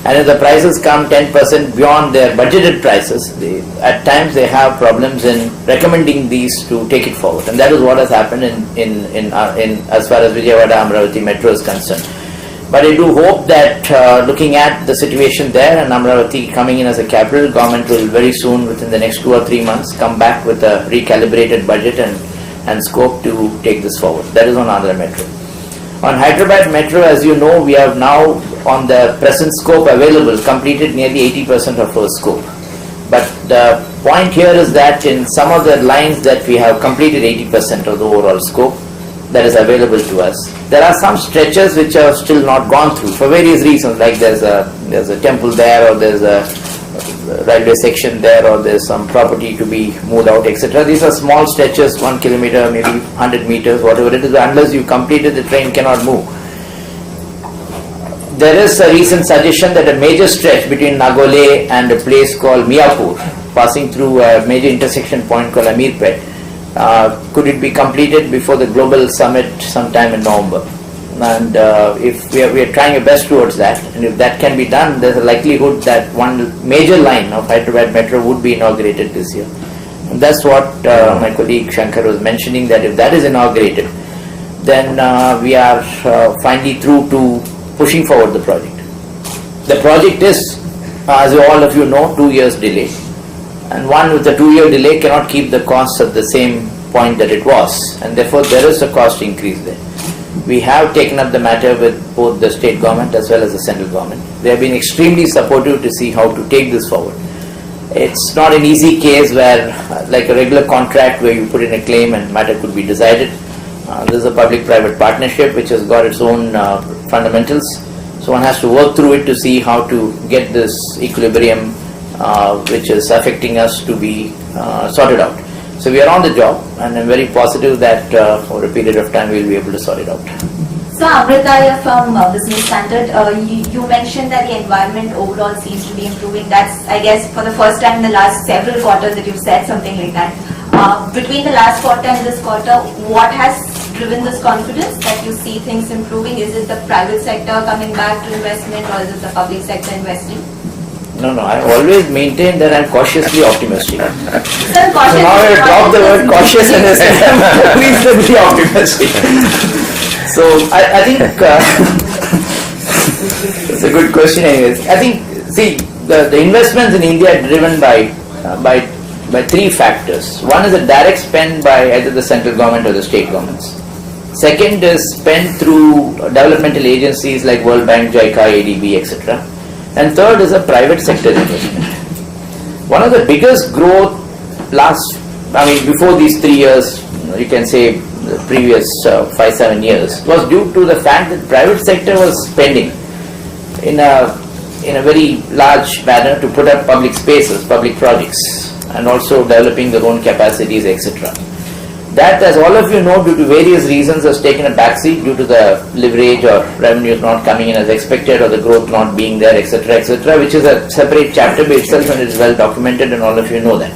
And if the prices come 10% beyond their budgeted prices, at times they have problems in recommending these to take it forward, and that is what has happened in as far as Vijayawada Amravati Metro is concerned. But I do hope that looking at the situation there and Amravati coming in as a capital, government will very soon, within the next 2 or 3 months, come back with a recalibrated budget and scope to take this forward. That is on Andhra Metro. On Hyderabad Metro, as you know, we have now, on the present scope available, completed nearly 80% of our scope. But the point here is that in some of the lines that we have completed 80% of the overall scope that is available to us, there are some stretches which are still not gone through for various reasons, like there's a temple there, or there's a railway section there, or there's some property to be moved out, etc. These are small stretches, 1 kilometer, maybe 100 meters, whatever it is. Unless you complete it, the train cannot move. There is a recent suggestion that a major stretch between Nagole and a place called Miapur, passing through a major intersection point called Amirpet, could it be completed before the global summit sometime in November? And if we are trying our best towards that, and if that can be done, there's a likelihood that one major line of Hyderabad Metro would be inaugurated this year. And that's what my colleague Shankar was mentioning, that if that is inaugurated, then we are finally through to pushing forward the project. The project is, as all of you know, 2 years delay. And one with a 2-year delay cannot keep the costs at the same point that it was, and therefore there is a cost increase there. We have taken up the matter with both the state government as well as the central government. They have been extremely supportive to see how to take this forward. It's not an easy case where, like a regular contract where you put in a claim and matter could be decided. This is a public-private partnership which has got its own fundamentals. So one has to work through it to see how to get this equilibrium which is affecting us to be sorted out. So we are on the job, and I'm very positive that over a period of time we will be able to sort it out. So Amrita from Business Standard, you mentioned that the environment overall seems to be improving. That's, I guess, for the first time in the last several quarters that you've said something like that. Between the last quarter and this quarter, what has driven this confidence that you see things improving? Is it the private sector coming back to investment, or is it the public sector investing? No, I've always maintained that I'm cautiously optimistic. Sir, So now I drop the word cautious and say I'm reasonably optimistic. So I think it's a good question anyways. I think, see, the investments in India are driven by three factors. One is the direct spend by either the central government or the state governments. Second is spent through developmental agencies like World Bank, JICA, ADB, etc. And third is a private sector investment. One of the biggest growth before these 3 years, you can say the previous 5-7 years, was due to the fact that private sector was spending in a very large manner to put up public spaces, public projects, and also developing their own capacities, etc. That, as all of you know, due to various reasons has taken a backseat due to the leverage or revenues not coming in as expected or the growth not being there, etc., which is a separate chapter by itself and is well documented, and all of you know that.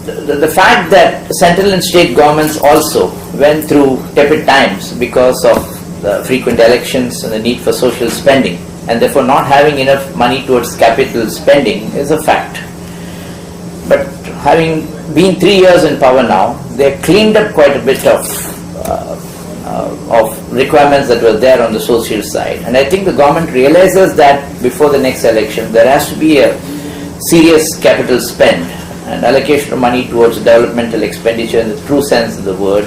The fact that central and state governments also went through tepid times because of the frequent elections and the need for social spending, and therefore not having enough money towards capital spending is a fact. But having been 3 years in power now, they cleaned up quite a bit of requirements that were there on the social side. And I think the government realizes that before the next election, there has to be a serious capital spend and allocation of money towards developmental expenditure in the true sense of the word,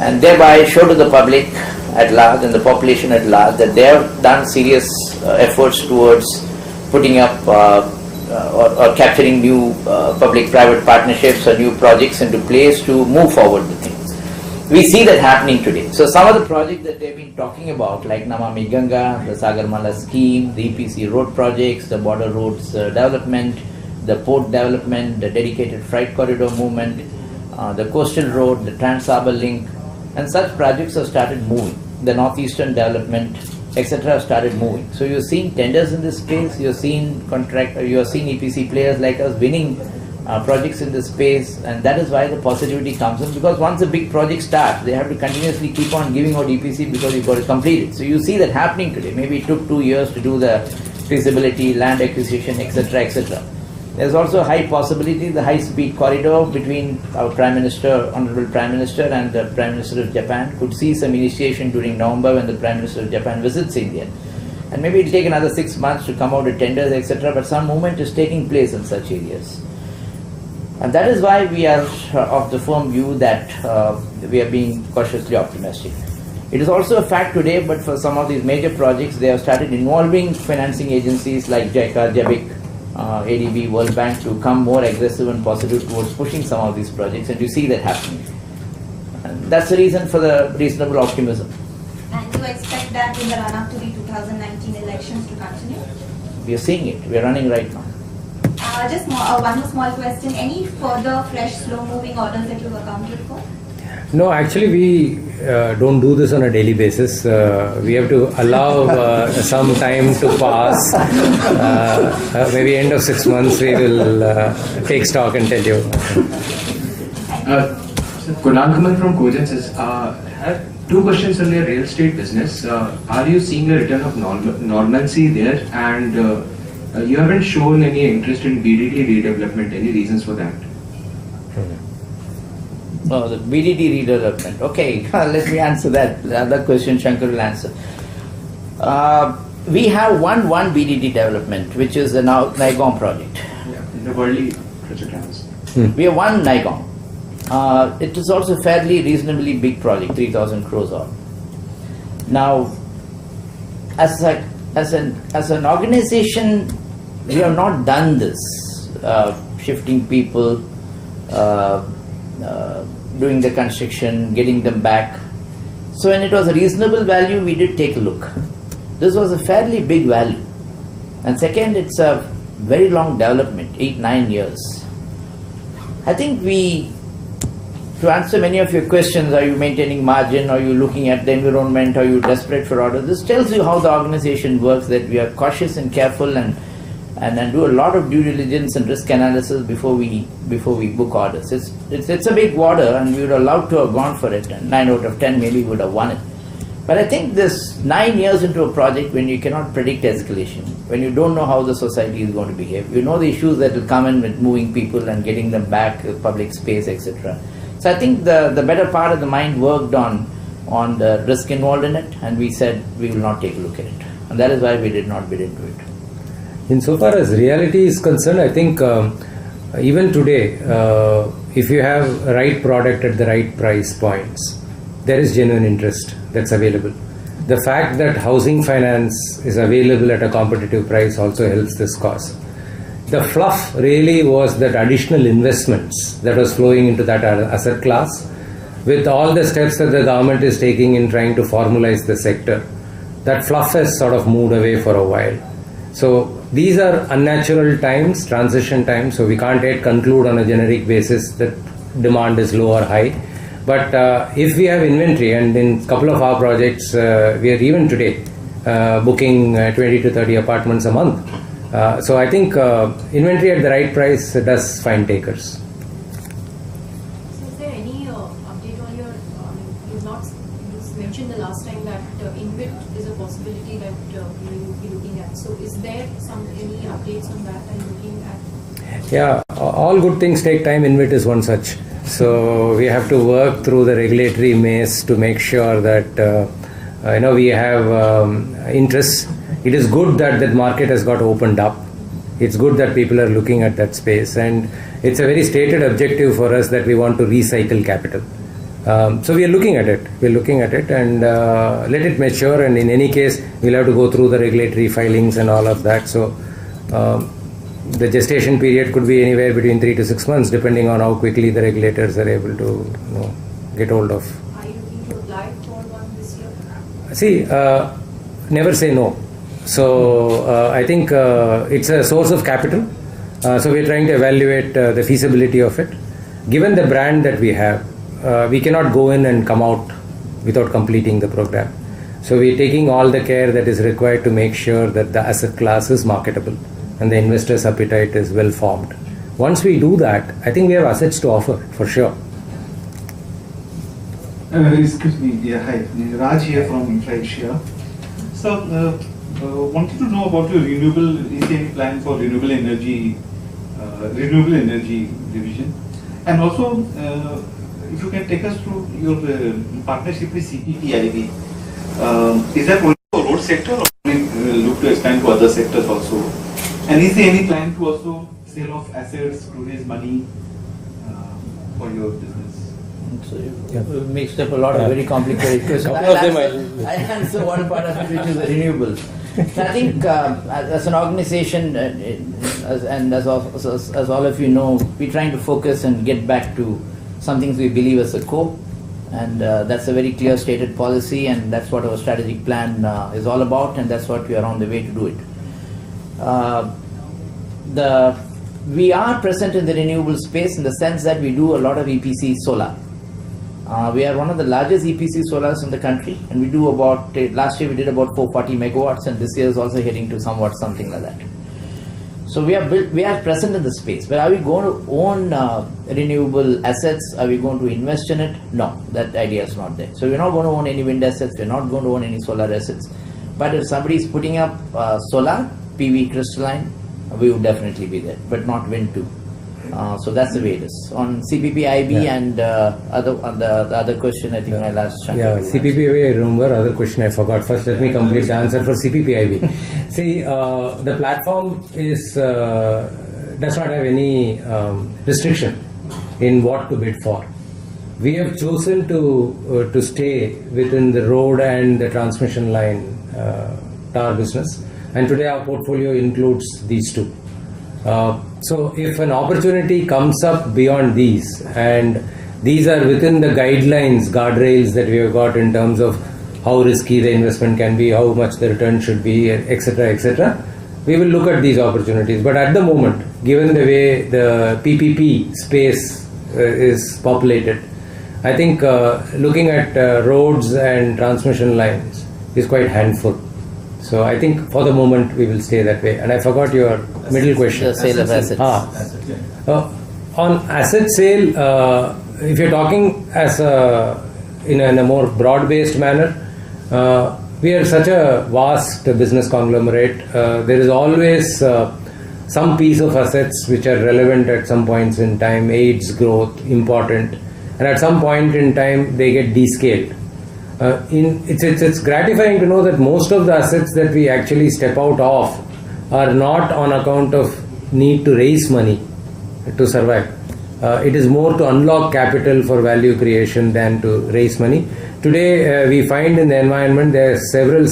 and thereby show to the public at large and the population at large that they have done serious efforts towards putting up or capturing new public-private partnerships or new projects into place to move forward the things. We see that happening today. So some of the projects that they've been talking about, like Namami Ganga, the Sagarmala scheme, the EPC road projects, the border roads development, the port development, the dedicated freight corridor movement, the coastal road, the Trans-Harbour link, and such projects have started moving. The northeastern development, etc., have started moving. So you're seeing tenders in this space, you're seeing EPC players like us winning projects in this space, and that is why the positivity comes in, because once a big project starts, they have to continuously keep on giving out EPC because you've got to complete it. So you see that happening today. Maybe it took 2 years to do the feasibility, land acquisition, etc., etc. There's also a high possibility the high-speed corridor between our Prime Minister, Honorable Prime Minister, and the Prime Minister of Japan could see some initiation during November when the Prime Minister of Japan visits India. And maybe it'll take another 6 months to come out with tenders, etc., but some movement is taking place in such areas. And that is why we are of the firm view that we are being cautiously optimistic. It is also a fact today, but for some of these major projects, they have started involving financing agencies like JICA, JBIC, ADB, World Bank to come more aggressive and positive towards pushing some of these projects, and you see that happening. And that's the reason for the reasonable optimism. And do you expect that in the run-up to the 2019 elections to continue? We are seeing it. We are running right now. Just one more small question. Any further fresh slow-moving orders that you've accounted for? No, actually we don't do this on a daily basis. We have to allow some time to pass. Maybe end of 6 months we will take stock and tell you. Kunal Kamal from Cogent says, I have 2 questions on your real estate business. Are you seeing a return of normalcy there? And you haven't shown any interest in BDT redevelopment. Any reasons for that? Oh, the BDT redevelopment. Okay, let me answer that. The other question Shankar will answer. We have one BDT development, which is the Naigaon project. Yeah, the Worldly project house. We have one Naigaon. It is also a fairly reasonably big project, 3,000 crores odd. Now, as an organization, we have not done this, shifting people, doing the construction, getting them back. So when it was a reasonable value, we did take a look. This was a fairly big value. And second, it's a very long development, 8-9 years. I think to answer many of your questions, are you maintaining margin, are you looking at the environment, are you desperate for orders? This tells you how the organization works, that we are cautious and careful and and then do a lot of due diligence and risk analysis before we book orders. It's a big water, and we would have loved to have gone for it, and 9 out of 10 maybe would have won it. But I think this 9 years into a project, when you cannot predict escalation, when you don't know how the society is going to behave, you know the issues that will come in with moving people and getting them back, public space, etc. So I think the better part of the mind worked on the risk involved in it, and we said we will not take a look at it. And that is why we did not bid into it. Insofar as reality is concerned, I think even today, if you have the right product at the right price points, there is genuine interest that's available. The fact that housing finance is available at a competitive price also helps this cause. The fluff really was that additional investments that was flowing into that asset class, with all the steps that the government is taking in trying to formalize the sector. That fluff has sort of moved away for a while. So these are unnatural times, transition times, so we can't yet conclude on a generic basis that demand is low or high. But if we have inventory, and in a couple of our projects, we are even today booking 20 to 30 apartments a month. So I think inventory at the right price does find takers. So is there any update on your, you mentioned the last time that InvIT is a possibility that you will be looking at. So is there any updates on that and looking at? Yeah, all good things take time. InvIT is one such. So we have to work through the regulatory maze to make sure that we have interests. It is good that that market has got opened up. It's good that people are looking at that space, and it's a very stated objective for us that we want to recycle capital. So we are looking at it. We're looking at it and let it mature. And in any case, we'll have to go through the regulatory filings and all of that. So the gestation period could be anywhere between 3 to 6 months, depending on how quickly the regulators are able to get hold of. Are you looking to apply for one this year? See, never say no. So I think it's a source of capital. So we're trying to evaluate the feasibility of it. Given the brand that we have, we cannot go in and come out without completing the program. So we're taking all the care that is required to make sure that the asset class is marketable and the investor's appetite is well formed. Once we do that, I think we have assets to offer for sure. Excuse me, yeah, hi, Raj here from InfraAsia. So, wanted to know about your renewable, is there any plan for renewable energy division? And also, if you can take us through your partnership with CPPIB. Is that only for road sector, or will look to expand to other sectors also? And is there any plan to also sale of assets to raise money for your business? So you mixed up a lot of very complicated questions. I'll answer one part of it, which is the renewables. So I think as an organization, and as all of you know, we're trying to focus and get back to some things we believe as a core, and that's a very clear stated policy, and that's what our strategic plan is all about, and that's what we are on the way to do it. We are present in the renewable space in the sense that we do a lot of EPC solar. We are one of the largest EPC solars in the country, and we do about, last year we did about 440 megawatts, and this year is also heading to something like that. So we are present in the space, but are we going to own renewable assets? Are we going to invest in it? No, that idea is not there. So we're not going to own any wind assets, we're not going to own any solar assets. But if somebody is putting up solar, PV crystalline, we would definitely be there, but not wind too. So that's the way it is. On CPPIB and the other question, I think my last chance. Yeah, CPPIB, I remember. Other question I forgot. First, let me complete the answer for CPPIB. See, the platform does not have any restriction in what to bid for. We have chosen to stay within the road and the transmission line tower business, and today our portfolio includes these two. So if an opportunity comes up beyond these, and these are within the guidelines, guardrails that we have got in terms of how risky the investment can be, how much the return should be, etc., we will look at these opportunities. But at the moment, given the way the PPP space is populated, I think looking at roads and transmission lines is quite handful. So I think for the moment we will stay that way. And I forgot your middle question. The sale of assets. On asset sale, if you're talking as in a more broad-based manner, we are such a vast business conglomerate. There is always some piece of assets which are relevant at some points in time, aids growth, important, and at some point in time they get descaled. It's gratifying to know that most of the assets that we actually step out of are not on account of need to raise money to survive. It is more to unlock capital for value creation than to raise money. Today we find in the environment there are several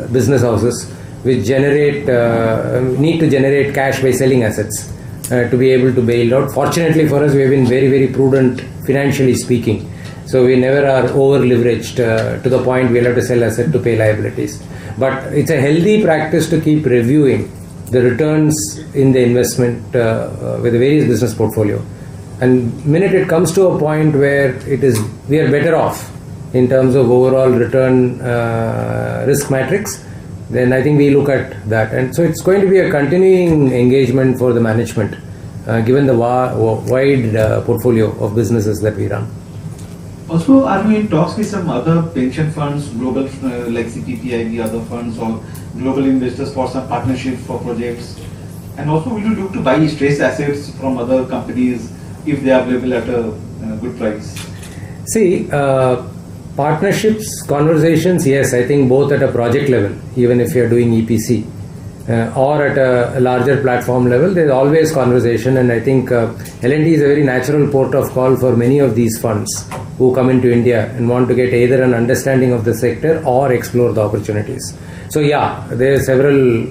business houses which need to generate cash by selling assets to be able to bail out. Fortunately for us, we have been very prudent financially speaking. So we never are over leveraged to the point we'll have to sell asset to pay liabilities. But it's a healthy practice to keep reviewing the returns in the investment with the various business portfolio. And minute it comes to a point where we are better off in terms of overall return risk matrix, then I think we look at that. And so it's going to be a continuing engagement for the management given the wide portfolio of businesses that we run. Also, are we in talks with some other pension funds, global like CPPIB, other funds, or global investors for some partnership for projects? And also, will you look to buy stressed assets from other companies if they are available at a good price? See, partnerships, conversations, yes, I think both at a project level, even if you are doing EPC, or at a larger platform level, there is always conversation, and I think L&T is a very natural port of call for many of these funds who come into India and want to get either an understanding of the sector or explore the opportunities. So yeah, there are several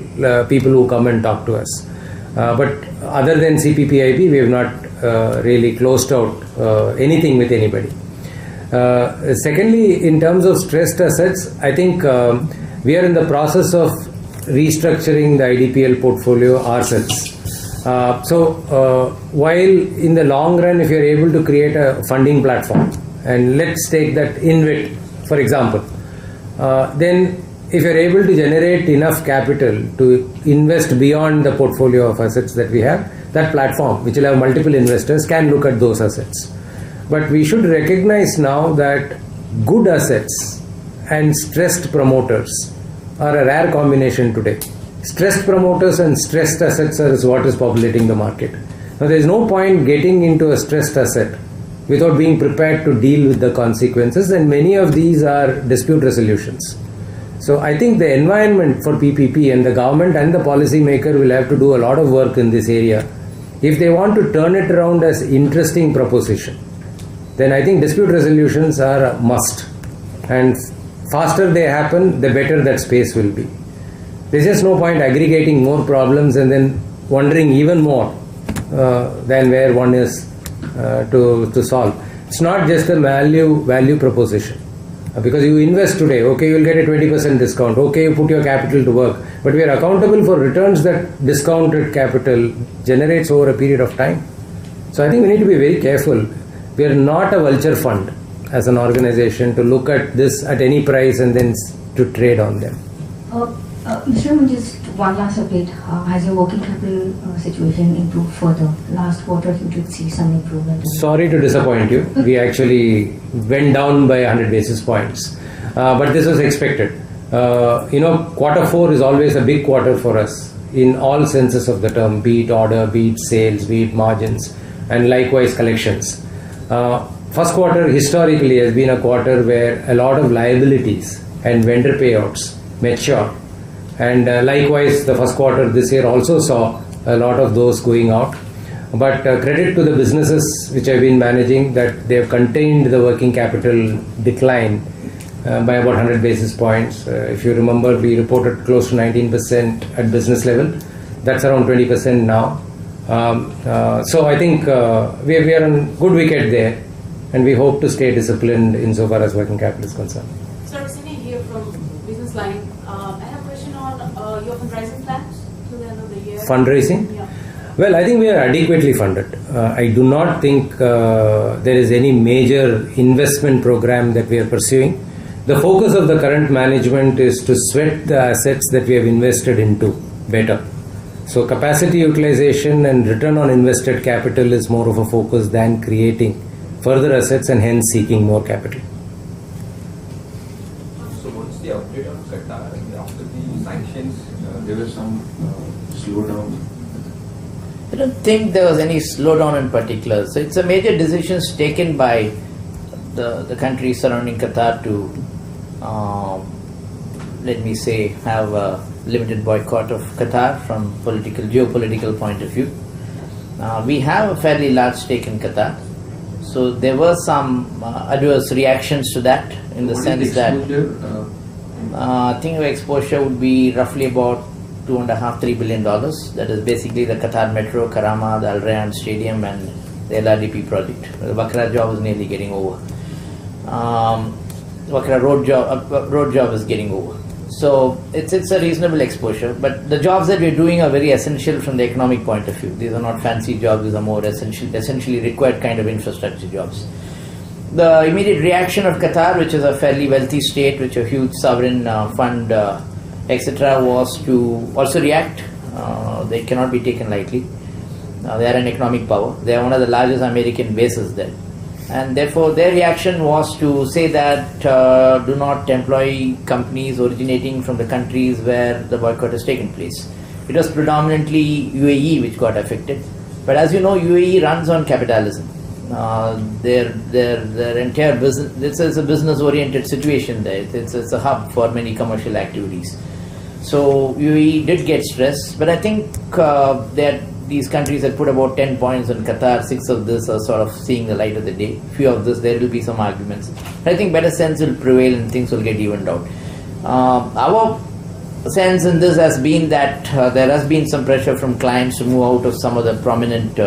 people who come and talk to us. But other than CPPIB, we have not really closed out anything with anybody. Secondly, in terms of stressed assets, I think we are in the process of restructuring the IDPL portfolio ourselves. While in the long run, if you are able to create a funding platform, and let's take that InvIT for example, then if you are able to generate enough capital to invest beyond the portfolio of assets that we have, that platform, which will have multiple investors, can look at those assets. But we should recognize now that good assets and stressed promoters are a rare combination today. Stressed promoters and stressed assets is what is populating the market. Now there is no point getting into a stressed asset without being prepared to deal with the consequences, and many of these are dispute resolutions. So I think the environment for PPP, and the government and the policy maker will have to do a lot of work in this area if they want to turn it around as interesting proposition. Then I think dispute resolutions are a must, and faster they happen, the better that space will be. There's just no point aggregating more problems and then wondering even more than where one is to solve. It's not just a value proposition. Because you invest today, okay, you will get a 20% discount, okay, you put your capital to work, but we are accountable for returns that discounted capital generates over a period of time. So I think we need to be very careful. We are not a vulture fund as an organization to look at this at any price and then to trade on them. Mr. Raman, just one last update. Has your working capital situation improved further? Last quarter you did see some improvement. Sorry to disappoint you. We actually went down by 100 basis points. But this was expected. Quarter 4 is always a big quarter for us in all senses of the term, be it order, be it sales, be it margins, and likewise collections. First quarter historically has been a quarter where a lot of liabilities and vendor payouts mature. And likewise, the first quarter this year also saw a lot of those going out. But credit to the businesses which have been managing that they have contained the working capital decline by about 100 basis points. If you remember, we reported close to 19% at business level. That's around 20% now. So I think we are on good wicket there, and we hope to stay disciplined insofar as working capital is concerned. Sir, Sini here from Business Line. I have a question on your fundraising plans to the end of the year. Fundraising? Yeah. Well, I think we are adequately funded. I do not think there is any major investment program that we are pursuing. The focus of the current management is to sweat the assets that we have invested into better. So capacity utilization and return on invested capital is more of a focus than creating further assets and hence seeking more capital. So what's the update on Qatar? After the sanctions, there was some slowdown. I don't think there was any slowdown in particular. So it's a major decision taken by the countries surrounding Qatar to, let me say, have a limited boycott of Qatar from geopolitical point of view. We have a fairly large stake in Qatar. So there were some adverse reactions to that in the sense that I think our exposure would be roughly about $2.5–3 billion. That is basically the Qatar Metro, Karama, the Al Rayyan Stadium and the LRDP project. The Wakra job is nearly getting over. Wakra road job is getting over. So it's a reasonable exposure, but the jobs that we're doing are very essential from the economic point of view. These are not fancy jobs, these are more essentially required kind of infrastructure jobs. The immediate reaction of Qatar, which is a fairly wealthy state, which a huge sovereign fund, etc., was to also react. They cannot be taken lightly. They are an economic power. They are one of the largest American bases there. And therefore their reaction was to say that do not employ companies originating from the countries where the boycott has taken place. It was predominantly UAE which got affected. But as you know, UAE runs on capitalism. Their entire business, this is a business oriented situation there. It's a hub for many commercial activities. So UAE did get stressed, but I think these countries had put about 10 points on Qatar. 6 of this are sort of seeing the light of the day. Few of this, there will be some arguments. I think better sense will prevail and things will get evened out. Our sense in this has been that there has been some pressure from clients to move out of some of the prominent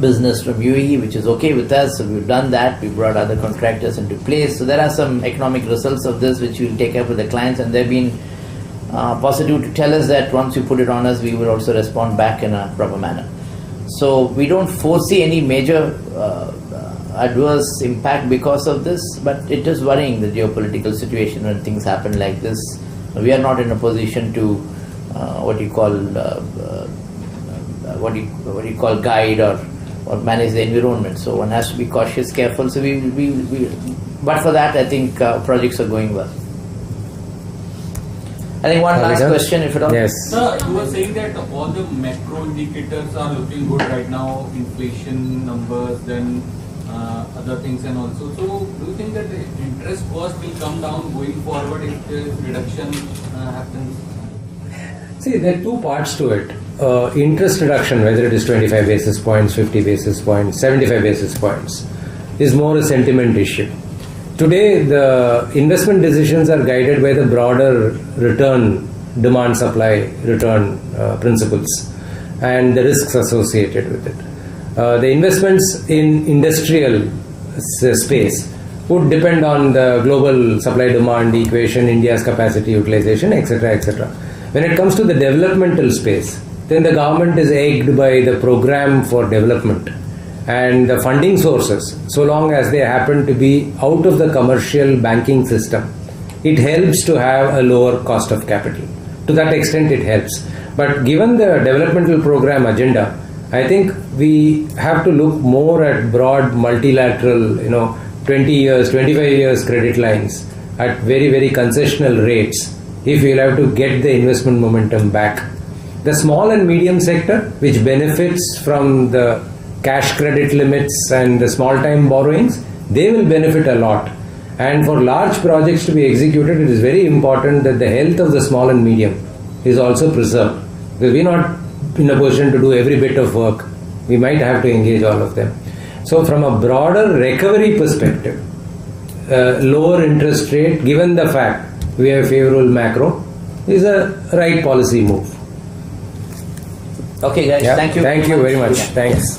business from UAE, which is okay with us. So we've done that. We brought other contractors into place. So there are some economic results of this which we'll take up with the clients, and they've been positive to tell us that once you put it on us, we will also respond back in a proper manner. So we don't foresee any major adverse impact because of this, but it is worrying, the geopolitical situation when things happen like this. We are not in a position to what you call guide or manage the environment. So one has to be cautious, careful. So but for that, I think projects are going well. I think one last question, if at all. Yes. Sir, you were saying that all the macro indicators are looking good right now, inflation numbers, then other things, and also. So, do you think that the interest cost will come down going forward if the reduction happens? See, there are two parts to it. Interest reduction, whether it is 25 basis points, 50 basis points, 75 basis points, is more a sentiment issue. Today, the investment decisions are guided by the broader return, demand, supply, return principles and the risks associated with it. The investments in industrial space would depend on the global supply-demand equation, India's capacity utilization, etc., etc. When it comes to the developmental space, then the government is egged by the program for development and the funding sources, so long as they happen to be out of the commercial banking system. It helps to have a lower cost of capital. To that extent, it helps. But given the developmental program agenda, I think we have to look more at broad multilateral, 20 years, 25 years credit lines at very, very concessional rates if we'll have to get the investment momentum back. The small and medium sector, which benefits from the cash credit limits and the small time borrowings, they will benefit a lot. And for large projects to be executed, it is very important that the health of the small and medium is also preserved. Because we're not in a position to do every bit of work. We might have to engage all of them. So from a broader recovery perspective, lower interest rate, given the fact we have favorable macro, is a right policy move. Okay guys, Yeah. thank you. Thank you very much. Yeah. Thanks.